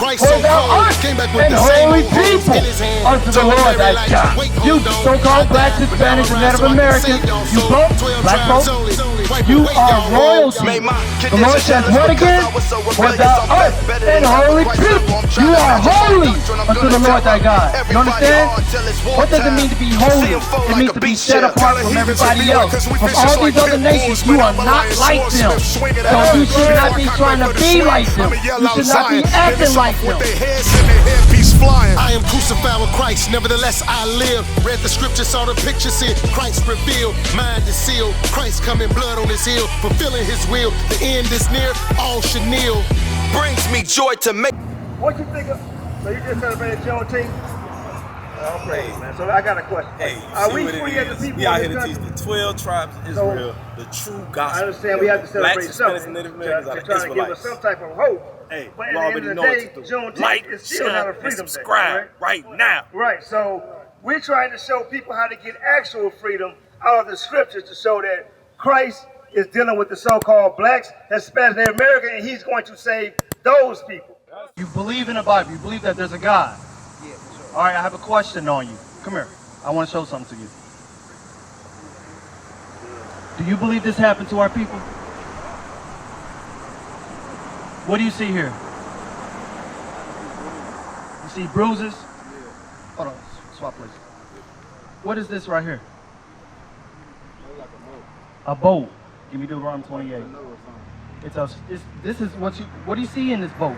Christ so cold, came back with the same old hoes in his hand. Unto the Lord thy God. You so-called blacks, Hispanics, and Native Americans, you folks, black folks, you are royalty. The Lord says what again? For thou art an holy people. You are holy unto the Lord thy God. You understand? What does it mean to be holy? It means to be set apart from everybody else. From all these other nations, you are not like them. So you should not be trying to be like them. You should not be acting like them. I am crucified with Christ, nevertheless I live. Read the scripture, saw the picture, see Christ revealed. Mind is sealed, Christ coming, blood on his heel, fulfilling his will. The end is near, all should kneel. Brings me joy to make. What you think of? So you just celebrated Juneteenth? Oh, great, man. So I got a question. Hey, are we free as the people? We out here to teach the 12 tribes of Israel the true gospel. I understand we have to celebrate something. They're trying to give us some type of hope. Hey, but you at the end already of the know day, what to do. Juneteenth Like, is still not a share, freedom and subscribe day, right now. Right. So we're trying to show people how to get actual freedom out of the scriptures to show that Christ is dealing with the so-called blacks, Hispanics, and American, and he's going to save those people. You believe in the Bible. You believe that there's a God. Yeah, for sure. All right, I have a question on you. Come here. I want to show something to you. Do you believe this happened to our people? What do you see here? You see bruises? Yeah. Hold on, swap places. What is this right here? A boat. Give me Deuteronomy 28. This is what do you see in this boat?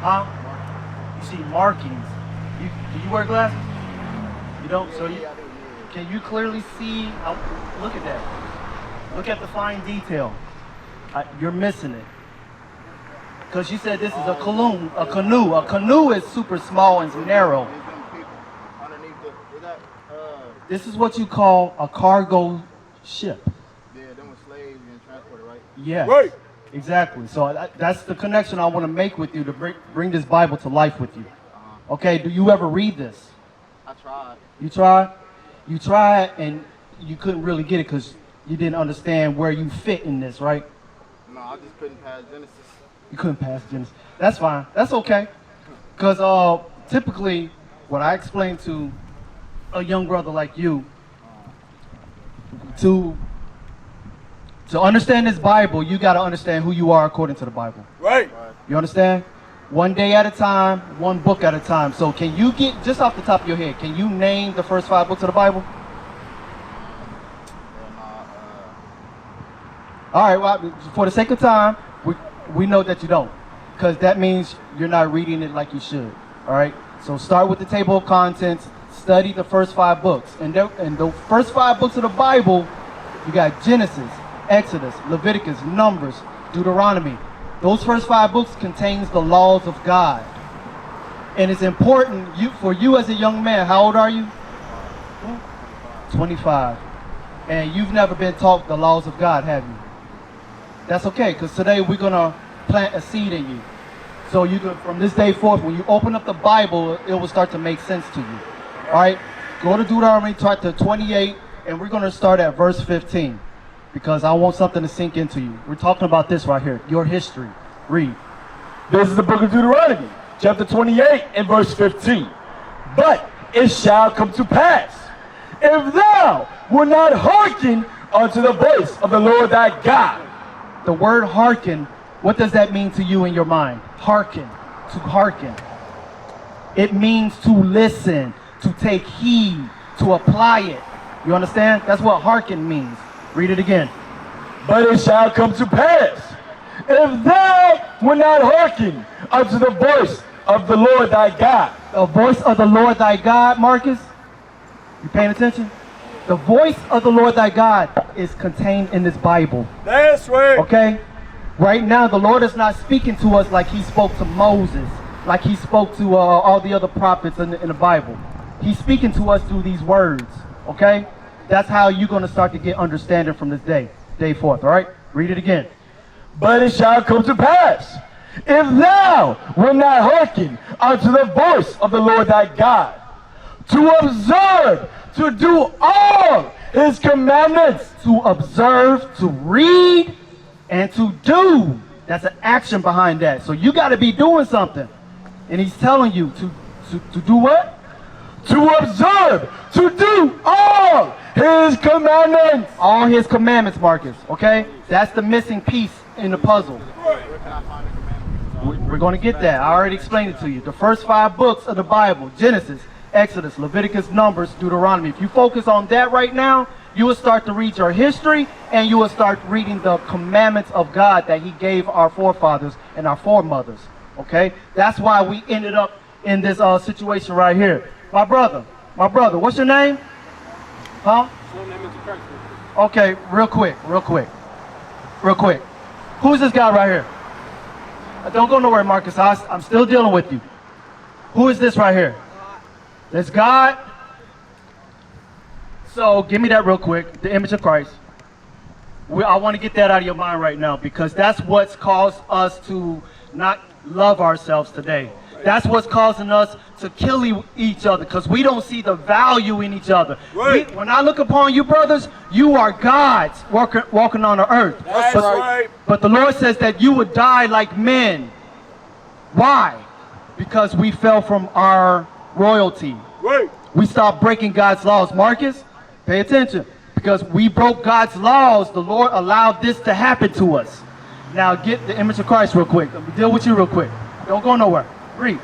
Huh? You see markings. Do you wear glasses? You don't? So can you clearly see? Look at that. Look at the fine detail. You're missing it. Because you said this is a canoe. A canoe is super small and narrow. This is what you call a cargo ship. Yeah, them were slaves and transported, right? Yeah. Right. Exactly. So that's the connection I want to make with you to bring this Bible to life with you. Okay, do you ever read this? I tried. You tried? You tried and you couldn't really get it because you didn't understand where you fit in this, right? No, I just couldn't pass Genesis. You couldn't pass Genesis. That's fine. That's okay. Because typically what I explain to a young brother like you, to understand this Bible, you got to understand who you are according to the Bible. Right. You understand? One day at a time, one book at a time. So can you get, just off the top of your head, can you name the first 5 books of the Bible? All right, well, for the sake of time, we know that you don't. Because that means you're not reading it like you should. All right? So start with the table of contents, study the first 5 books. And the first 5 books of the Bible, you got Genesis, Exodus, Leviticus, Numbers, Deuteronomy. Those first 5 books contains the laws of God. And it's important for you as a young man. How old are you? 25. And you've never been taught the laws of God, have you? That's okay, because today we're going to plant a seed in you. So you can, from this day forth, when you open up the Bible, it will start to make sense to you. All right? Go to Deuteronomy chapter 28, and we're going to start at verse 15. Because I want something to sink into you. We're talking about this right here, your history. Read. This is the book of Deuteronomy, chapter 28 and verse 15. But it shall come to pass, if thou wilt not hearken unto the voice of the Lord thy God. The word hearken, what does that mean to you in your mind? Hearken, to hearken. It means to listen, to take heed, to apply it. You understand? That's what hearken means. Read it again. But it shall come to pass, if thou wilt not hearken unto the voice of the Lord thy God. The voice of the Lord thy God, Marcus? You paying attention? The voice of the Lord thy God is contained in this Bible. That's right. Okay? Right now, the Lord is not speaking to us like he spoke to Moses, like he spoke to all the other prophets in the Bible. He's speaking to us through these words. Okay? That's how you're going to start to get understanding from this day forth. All right? Read it again. But it shall come to pass, if thou wilt not hearken unto the voice of the Lord thy God, to observe, to do all his commandments, to observe, to read, and to do That's an action behind that. So you got to be doing something. And he's telling you to do what? To observe, to do all his commandments. All his commandments, Marcus, okay? That's the missing piece in the puzzle. We're going to get that. I already explained it to you. The first 5 books of the Bible, Genesis, Exodus, Leviticus, Numbers, Deuteronomy. If you focus on that right now, you will start to read your history, and you will start reading the commandments of God that he gave our forefathers and our foremothers, okay? That's why we ended up in this situation right here. My brother, what's your name? Huh? Okay, real quick. Who's this guy right here? Don't go nowhere, Marcus. I'm still dealing with you. Who is this right here? This God. So give me that real quick, the image of Christ. I want to get that out of your mind right now, because that's what's caused us to not love ourselves today. That's what's causing us to kill each other, because we don't see the value in each other. Right. When I look upon you, brothers, you are gods walking on the earth. That's right. But the Lord says that you would die like men. Why? Because we fell from our royalty. Right. We stopped breaking God's laws. Marcus, pay attention. Because we broke God's laws, the Lord allowed this to happen to us. Now get the image of Christ real quick. Let me deal with you real quick. Don't go nowhere. Read.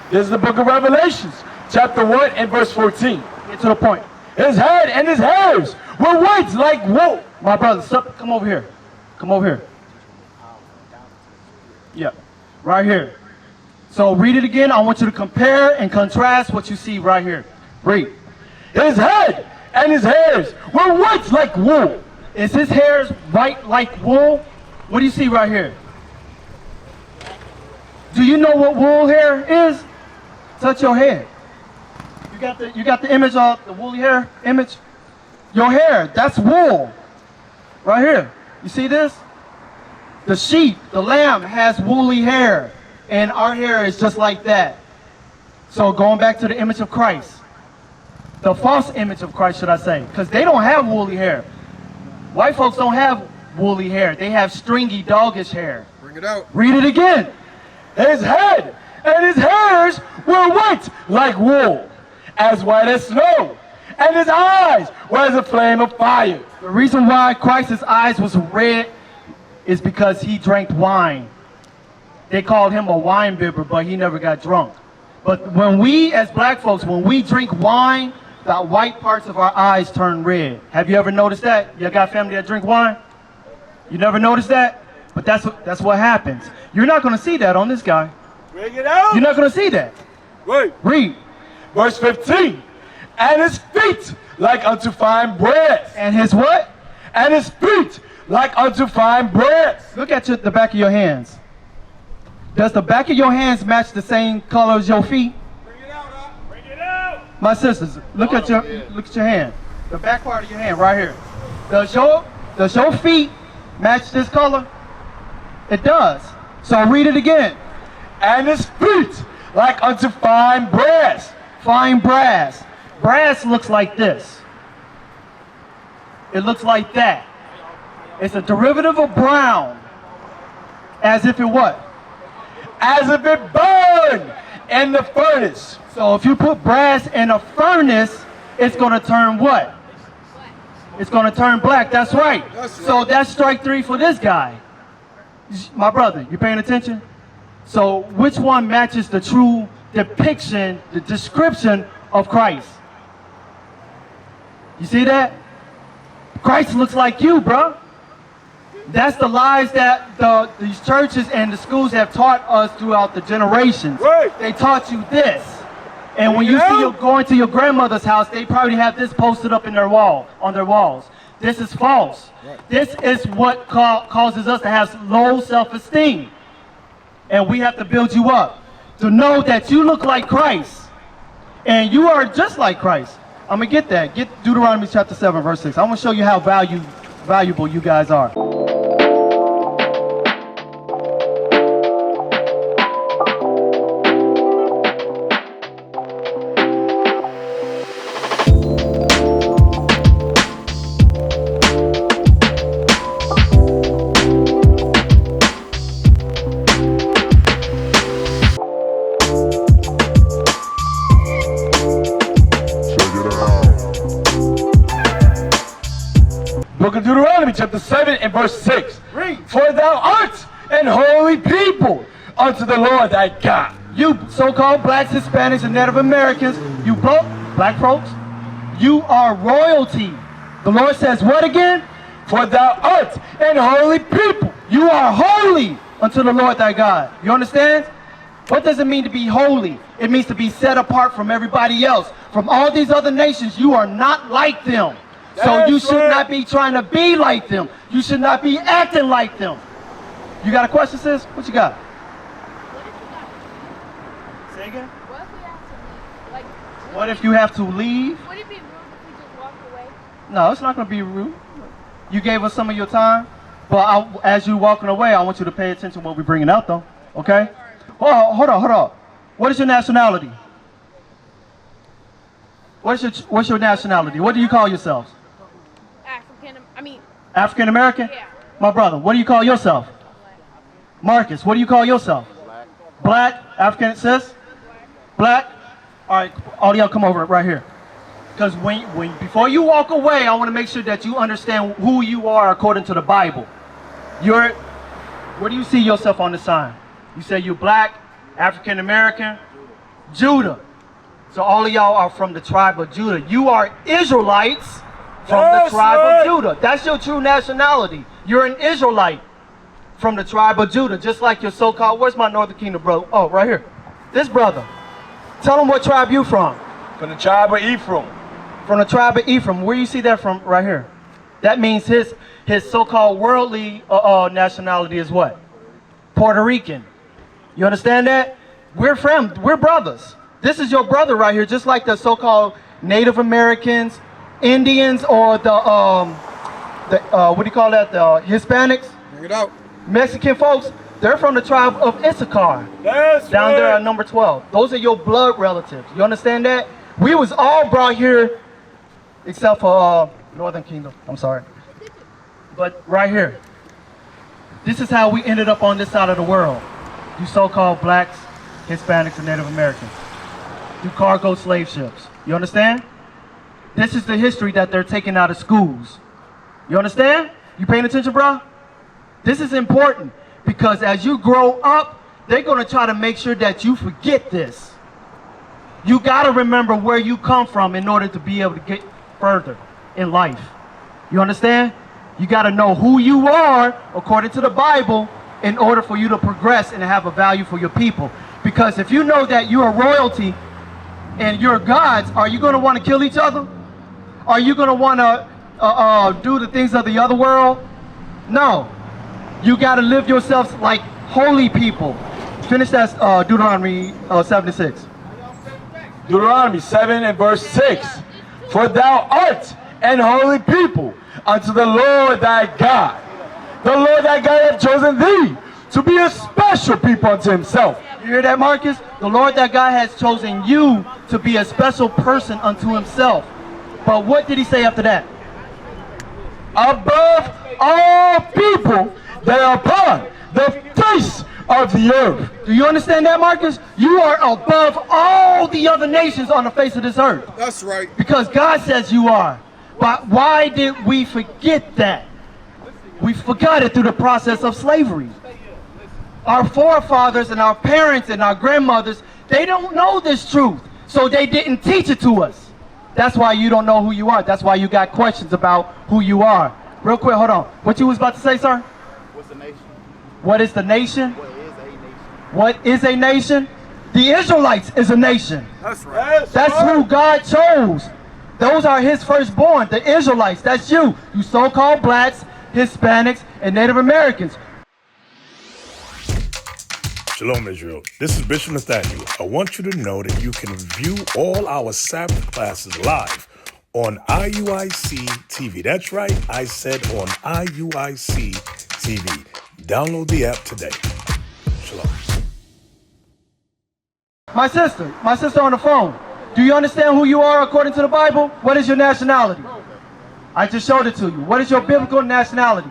This is the book of Revelations, chapter 1 and verse 14. Get to the point. His head and his hairs were white like wool. My brother, stop. Come over here. Come over here. Yeah, right here. So read it again. I want you to compare and contrast what you see right here. Read. His head and his hairs were white like wool. Is his hairs white like wool? What do you see right here? Do you know what wool hair is? Touch your head. You got the image of the woolly hair image? Your hair, that's wool. Right here. You see this? The sheep, the lamb has woolly hair, and our hair is just like that. So going back to the image of Christ, the false image of Christ, should I say, because they don't have woolly hair. White folks don't have woolly hair. They have stringy, doggish hair. Bring it out. Read it again. His head and his hairs were white like wool, as white as snow, and his eyes were as a flame of fire. The reason why Christ's eyes was red is because he drank wine. They called him a wine bibber, but he never got drunk. But when we, as black folks, when we drink wine, the white parts of our eyes turn red. Have you ever noticed that? You got family that drink wine? You never noticed that? But that's what happens. You're not going to see that on this guy. Bring it out. You're not going to see that. Wait. Read. Verse 15. And his feet like unto fine brass. And his what? And his feet like unto fine brass. Look at the back of your hands. Does the back of your hands match the same color as your feet? Bring it out, Bring it out. My sisters, look at your hand. The back part of your hand right here. Does your feet match this color? It does. So read it again. And his feet like unto fine brass. Fine brass. Brass looks like this. It looks like that. It's a derivative of brown. As if it what? As if it burned in the furnace. So if you put brass in a furnace, it's going to turn what? It's going to turn black. That's right. So that's strike 3 for this guy. My brother, you paying attention? So which one matches the true depiction, the description of Christ? You see that? Christ looks like you, bro. That's the lies that these churches and the schools have taught us throughout the generations. Right. They taught you this. And when you see you going to your grandmother's house, they probably have this posted up in their on their walls. This is false. Right. This is what causes us to have low self-esteem. And we have to build you up to know that you look like Christ. And you are just like Christ. I'm going to get that. Get Deuteronomy chapter 7, verse 6. I want to show you how valuable you guys are. Deuteronomy chapter 7 and verse 6. For thou art an holy people unto the Lord thy God. You so-called blacks, Hispanics, and Native Americans, you black folks, you are royalty. The Lord says what again? For thou art an holy people. You are holy unto the Lord thy God. You understand? What does it mean to be holy? It means to be set apart from everybody else. From all these other nations, you are not like them. So you should not be trying to be like them. You should not be acting like them. You got a question, sis? What you got? Say again? What if you have to leave? Would it be rude if we just walked away? No, it's not going to be rude. You gave us some of your time, but as you're walking away, I want you to pay attention to what we're bringing out, though. Okay? Oh, hold on. What is your nationality? What's your nationality? What do you call yourselves? African American? Yeah. My brother, what do you call yourself? Marcus, what do you call yourself? Black. African, sis? Black? All right, all y'all come over right here. Because before you walk away, I want to make sure that you understand who you are according to the Bible. Where do you see yourself on the sign? You say you're black, African American, Judah. So all of y'all are from the tribe of Judah. You are Israelites from the tribe of Judah. That's your true nationality. You're an Israelite from the tribe of Judah, just like your so-called, where's my Northern Kingdom brother? Oh, right here. This brother. Tell him what tribe you from. From the tribe of Ephraim. From the tribe of Ephraim. Where you see that from? Right here. That means his so-called worldly nationality is what? Puerto Rican. You understand that? We're brothers. This is your brother right here, just like the so-called Native Americans, Indians, or the what do you call that? The Hispanics. Bring it out. Mexican folks. They're from the tribe of Issachar. Down there at number 12. Those are your blood relatives. You understand that? We was all brought here, except for Northern Kingdom. I'm sorry. But right here. This is how we ended up on this side of the world. You so-called blacks, Hispanics, and Native Americans. Through cargo slave ships. You understand? This is the history that they're taking out of schools. You understand? You paying attention, bro? This is important because as you grow up, they're going to try to make sure that you forget this. You got to remember where you come from in order to be able to get further in life. You understand? You got to know who you are according to the Bible in order for you to progress and have a value for your people. Because if you know that you are royalty and you're gods, are you going to want to kill each other? Are you going to want to do the things of the other world? No. You got to live yourselves like holy people. Finish that Deuteronomy 76. Deuteronomy 7 and verse 6. For thou art an holy people unto the Lord thy God. The Lord thy God hath chosen thee to be a special people unto himself. You hear that, Marcus? The Lord thy God has chosen you to be a special person unto himself. But what did he say after that? Above all people that are upon the face of the earth. Do you understand that, Marcus? You are above all the other nations on the face of this earth. That's right. Because God says you are. But why did we forget that? We forgot it through the process of slavery. Our forefathers and our parents and our grandmothers, they don't know this truth. So they didn't teach it to us. That's why you don't know who you are. That's why you got questions about who you are. Real quick, hold on. What you was about to say, sir? What's the nation? What is the nation? What is a nation? What is a nation? The Israelites is a nation. That's right. That's who God chose. Those are his firstborn, the Israelites. That's you. You so-called blacks, Hispanics, and Native Americans. Shalom, Israel. This is Bishop Nathaniel. I want you to know that you can view all our Sabbath classes live on IUIC TV. That's right, I said on IUIC TV. Download the app today. Shalom. My sister on the phone. Do you understand who you are according to the Bible? What is your nationality? I just showed it to you. What is your biblical nationality?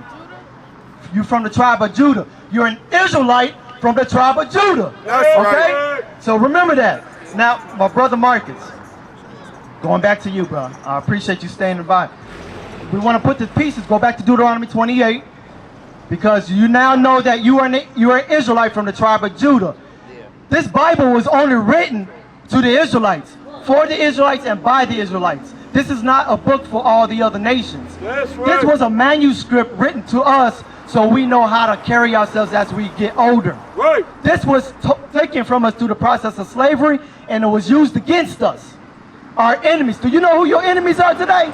You're from the tribe of Judah. You're an Israelite from the tribe of Judah. That's okay? right. So remember that. Now, my brother Marcus, going back to you, bro. I appreciate you staying by. we want to put the pieces, go back to Deuteronomy 28, because you now know that you are an Israelite from the tribe of Judah. This Bible was only written to the Israelites, for the Israelites and by the Israelites. This is not a book for all the other nations. That's right. This was a manuscript written to us so we know how to carry ourselves as we get older. Right. This was taken from us through the process of slavery, and it was used against us, our enemies. Do you know who your enemies are today?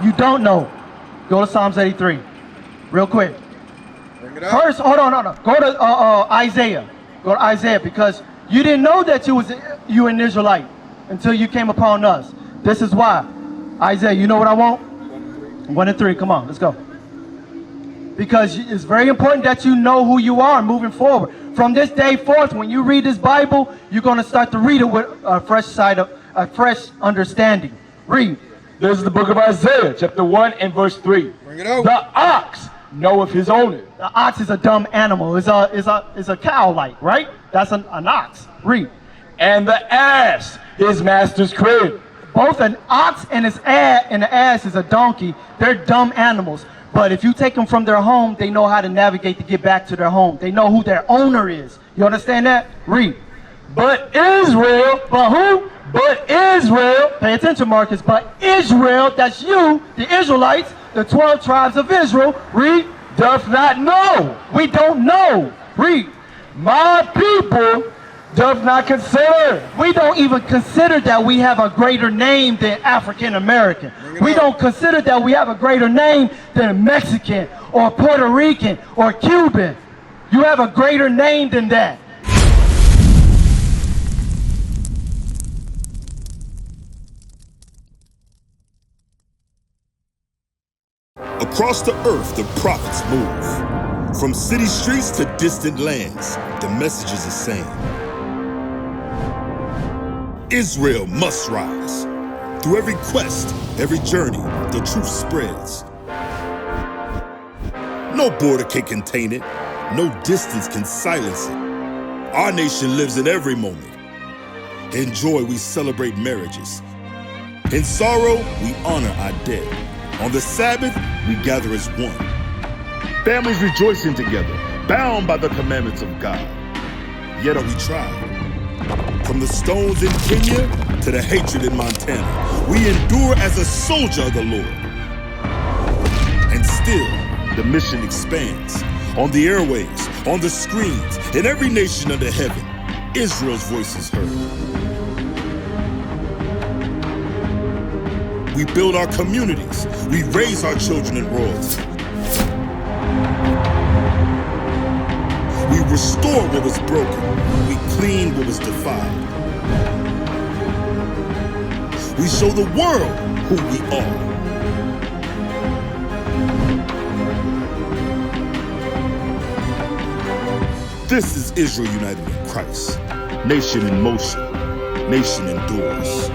You don't know. Go to Psalms 83, real quick. Bring it up. First, hold on. Go to Isaiah. Go to Isaiah, because you didn't know that you were an Israelite until you came upon us. This is why. Isaiah, you know what I want? 1 and 3. Come on, let's go. Because it's very important that you know who you are moving forward. From this day forth, when you read this Bible, you're going to start to read it with a fresh understanding. Read. This is the book of Isaiah, chapter 1 and verse 3. Bring it out. The ox knoweth his owner. The ox is a dumb animal. It's a cow-like, right? That's an ox. Read. And the ass his master's crib. Both an ox and an ass is a donkey. They're dumb animals. But if you take them from their home, they know how to navigate to get back to their home. They know who their owner is. You understand that? Read. But Israel, But who? but Israel, Pay attention, Marcus. But Israel, that's you, the Israelites, the 12 tribes of Israel. Read. doth not know. We don't know. Read. My people doth not consider. We don't even consider that we have a greater name than African American. We don't consider that we have a greater name than Mexican or Puerto Rican or Cuban. You have a greater name than that. Across the earth, the prophets move. From city streets to distant lands, the message is the same. Israel must rise. Through every quest, every journey, the truth spreads. No border can contain it. No distance can silence it. Our nation lives in every moment. In joy, we celebrate marriages. In sorrow, we honor our dead. On the Sabbath, we gather as one. Families rejoicing together, bound by the commandments of God. Yet are we tried. From the stones in Kenya to the hatred in Montana, we endure as a soldier of the Lord. And still, the mission expands. On the airwaves, on the screens, in every nation under heaven, Israel's voice is heard. We build our communities. We raise our children in royalty. We restore what was broken. We clean what was defiled. We show the world who we are. This is Israel united in Christ. Nation in motion. Nation endures.